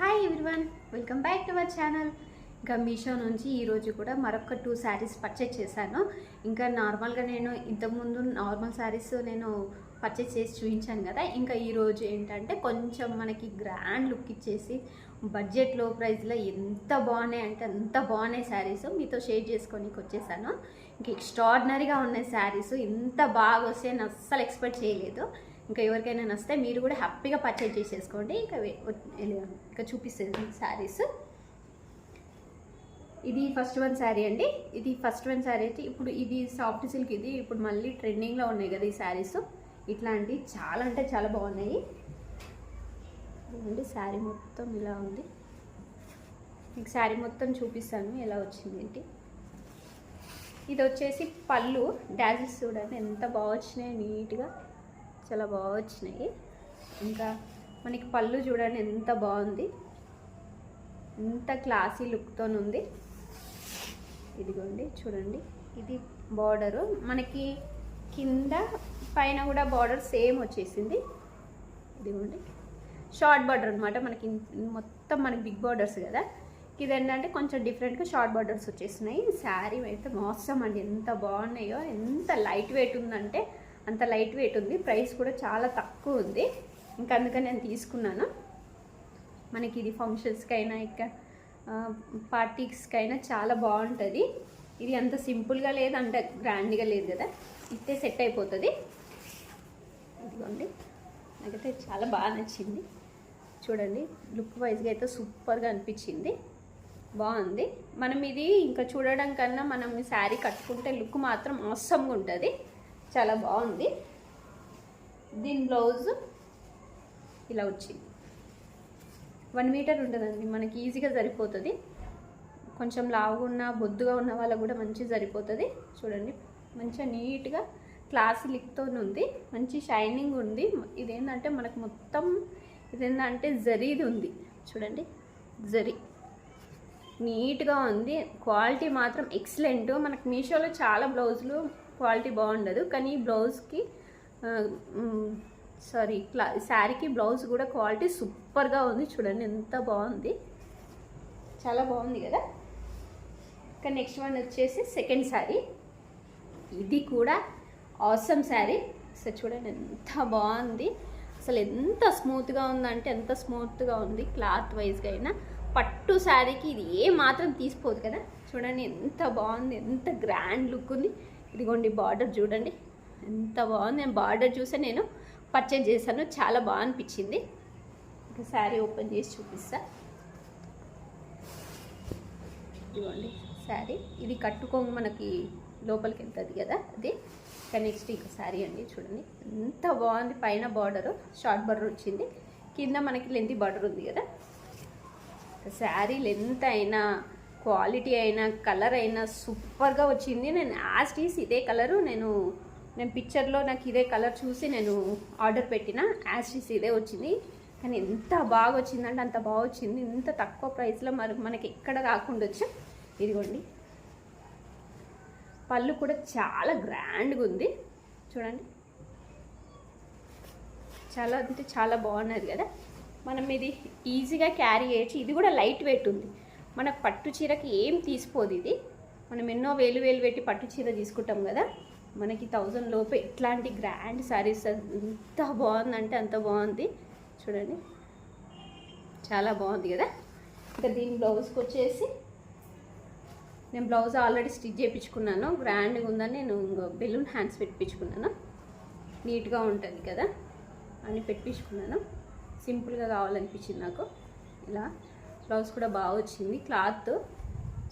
Hi everyone, welcome back to our channel. ఇంకా మీషో నుంచి ఈరోజు కూడా మరొక 2 శారీస్ పర్చేజ్ చేశాను. ఇంకా నార్మల్గా నేను ఇంతకుముందు నార్మల్ శారీస్ నేను పర్చేజ్ చేసి చూపించాను కదా. ఇంకా ఈరోజు ఏంటంటే కొంచెం మనకి గ్రాండ్ లుక్ ఇచ్చేసి బడ్జెట్ లో ప్రైస్లో ఎంత బాగున్నాయి అంటే అంత బాగున్నాయి శారీస్ మీతో షేర్ చేసుకోనికి వచ్చేసాను. ఇంకా ఎక్స్ట్రాడినరీగా ఉన్నాయి శారీస్, ఇంత బాగా వస్తే నేను అస్సలు ఎక్స్పెక్ట్ చేయలేదు. ఇంకా ఎవరికైనా నచ్చితే మీరు కూడా హ్యాపీగా పర్చేజ్ చేసేసుకోండి. ఇంకా చూపిస్తుంది శారీస్. ఇది ఫస్ట్ వన్ శారీ అండి. ఇది ఫస్ట్ వన్ శారీ అయితే ఇప్పుడు ఇది సాఫ్ట్ సిల్క్. ఇది ఇప్పుడు మళ్ళీ ట్రెండింగ్లో ఉన్నాయి కదా ఈ శారీస్. ఇట్లాంటి చాలా అంటే చాలా బాగున్నాయి అండి. శారీ మొత్తం ఇలా ఉంది. మీకు శారీ మొత్తం చూపిస్తాను ఎలా వచ్చింది ఏంటి. ఇది వచ్చేసి పళ్ళు డాజెస్ చూడండి ఎంత బాగా వచ్చినాయి, నీట్గా చాలా బాగా వచ్చినాయి. ఇంకా మనకి పళ్ళు చూడండి ఎంత బాగుంది, ఎంత క్లాసీ లుక్తో ఉంది. ఇదిగోండి చూడండి, ఇది బార్డరు మనకి కింద పైన కూడా బార్డర్ సేమ్ వచ్చేసింది. ఇదిగోండి షార్ట్ బార్డర్ అనమాట. మనకి మొత్తం మనకి బిగ్ బార్డర్స్ కదా, ఇది ఏంటంటే కొంచెం డిఫరెంట్గా షార్ట్ బార్డర్స్ వచ్చేసినాయి. శారీ అయితే మోసం అండి, ఎంత బాగున్నాయో. ఎంత లైట్ వెయిట్ ఉందంటే అంత లైట్ వెయిట్ ఉంది. ప్రైస్ కూడా చాలా తక్కువ ఉంది. ఇంకా అందుకని నేను తీసుకున్నాను. మనకి ఇది ఫంక్షన్స్కి అయినా ఇక పార్టీస్కి అయినా చాలా బాగుంటుంది. ఇది అంత సింపుల్గా లేదు, అంత గ్రాండ్గా లేదు కదా, ఇస్తే సెట్ అయిపోతుంది. ఇదిగోండి నాకైతే చాలా బాగా నచ్చింది. చూడండి లుక్ వైజ్గా అయితే సూపర్గా అనిపించింది, బాగుంది. మనం ఇది ఇంకా చూడడం కన్నా మనం ఈ శారీ కట్టుకుంటే లుక్ మాత్రం అవసరంగా ఉంటుంది, చాలా బాగుంది. దీని బ్లౌజ్ ఇలా వచ్చింది. 1 మీటర్ ఉంటుందండి, మనకి ఈజీగా సరిపోతుంది. కొంచెం లావుగా ఉన్న బొద్దుగా ఉన్న వాళ్ళకు కూడా మంచిగా సరిపోతుంది. చూడండి మంచిగా నీట్గా క్లాసీ లుక్తో ఉంది, మంచి షైనింగ్ ఉంది. ఇదేంటంటే మనకు మొత్తం ఇదేంటంటే జరీది ఉంది చూడండి, జరీ నీట్గా ఉంది. క్వాలిటీ మాత్రం ఎక్సలెంట్. మనకు మీషోలో చాలా బ్లౌజులు క్వాలిటీ బాగుండదు, కానీ ఈ బ్లౌజ్కి శారీకి బ్లౌజ్ కూడా క్వాలిటీ సూపర్గా ఉంది. చూడండి ఎంత బాగుంది, చాలా బాగుంది కదా. ఇంకా నెక్స్ట్ వన్ వచ్చేసి సెకండ్ శారీ. ఇది కూడా ఆసమ్ శారీ. అసలు చూడండి ఎంత బాగుంది, అసలు ఎంత స్మూత్గా ఉందంటే ఎంత స్మూత్గా ఉంది. క్లాత్ వైజ్గా అయినా పట్టు శారీకి ఇది ఏ మాత్రం తీసిపోదు కదా. చూడండి ఎంత బాగుంది, ఎంత గ్రాండ్ లుక్ ఉంది. ఇదిగోండి బార్డర్ చూడండి ఎంత బాగుంది. నేను బార్డర్ చూసే నేను పర్చేజ్ చేశాను, చాలా బాగా అనిపించింది. ఇంకా శారీ ఓపెన్ చేసి చూపిస్తా. ఇదిగోండి శారీ, ఇది కట్టుకోంగా మనకి లోపలికి వెళ్తుంది కదా అది. ఇంకా నెక్స్ట్ ఇంకా శారీ అండి. చూడండి ఎంత బాగుంది. పైన బార్డరు షార్ట్ బార్డర్ వచ్చింది, కింద మనకి లెంత్ బార్డర్ ఉంది కదా. శారీ లెంత్ అయినా క్వాలిటీ అయినా కలర్ అయినా సూపర్గా వచ్చింది. నేను యాస్టీస్ ఇదే కలరు నేను పిక్చర్లో నాకు ఇదే కలర్ చూసి నేను ఆర్డర్ పెట్టిన, యాస్టీస్ ఇదే వచ్చింది. కానీ ఎంత బాగా వచ్చిందంటే అంత బాగా వచ్చింది. ఇంత తక్కువ ప్రైస్లో మనకి ఎక్కడ రాకుండా వచ్చు. ఇదిగోండి పళ్ళు కూడా చాలా గ్రాండ్గా ఉంది చూడండి, చాలా అంటే చాలా బాగున్నది కదా. మనం ఇది ఈజీగా క్యారీ చేయొచ్చు. ఇది కూడా లైట్ వెయిట్ ఉంది. మనకు పట్టు చీరకి ఏం తీసిపోదు ఇది. మనం ఎన్నో వేలు పెట్టి పట్టు చీర తీసుకుంటాం కదా, మనకి 1000 లోపే ఇట్లాంటి గ్రాండ్ శారీస్ ఎంత బాగుందంటే అంత బాగుంది. చూడండి చాలా బాగుంది కదా. ఇంకా దీని బ్లౌజ్కి వచ్చేసి నేను బ్లౌజ్ ఆల్రెడీ స్టిచ్ చేయించుకున్నాను. గ్రాండ్గా ఉందని నేను బెలూన్ హ్యాండ్స్ పెట్టించుకున్నాను. నీట్గా ఉంటుంది కదా అని పెట్టించుకున్నాను. సింపుల్గా కావాలనిపించింది నాకు. ఇలా బ్లౌజ్ కూడా బాగా వచ్చింది, క్లాత్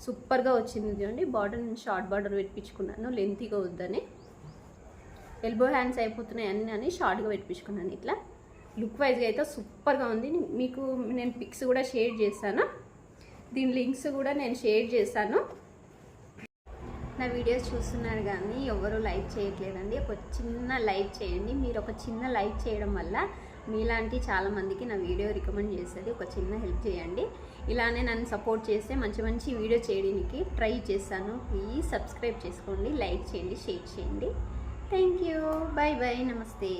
సూపర్గా వచ్చింది. చూడండి బార్డర్ నేను షార్ట్ బార్డర్ పెట్టించుకున్నాను, లెంతీగా వద్దని. ఎల్బో హ్యాండ్స్ అయిపోతున్నాయి అని షార్ట్గా పెట్టించుకున్నాను. ఇట్లా లుక్ వైజ్గా అయితే సూపర్గా ఉంది. మీకు నేను పిక్స్ కూడా షేర్ చేశాను, దీని లింక్స్ కూడా నేను షేర్ చేశాను. నా వీడియోస్ చూస్తున్నారు కానీ ఎవరు లైక్ చేయట్లేదండి. ఒక చిన్న లైక్ చేయండి. మీరు ఒక చిన్న లైక్ చేయడం వల్ల మీలాంటి చాలామందికి నా వీడియో రికమెండ్ చేస్తుంది. ఒక చిన్న హెల్ప్ చేయండి. ఇలానే నన్ను సపోర్ట్ చేస్తే మంచి మంచి వీడియో చేయడానికి ట్రై చేస్తాను. ప్లీజ్ సబ్స్క్రైబ్ చేసుకోండి, లైక్ చేయండి, షేర్ చేయండి. థ్యాంక్ యూ, బాయ్ బాయ్, నమస్తే.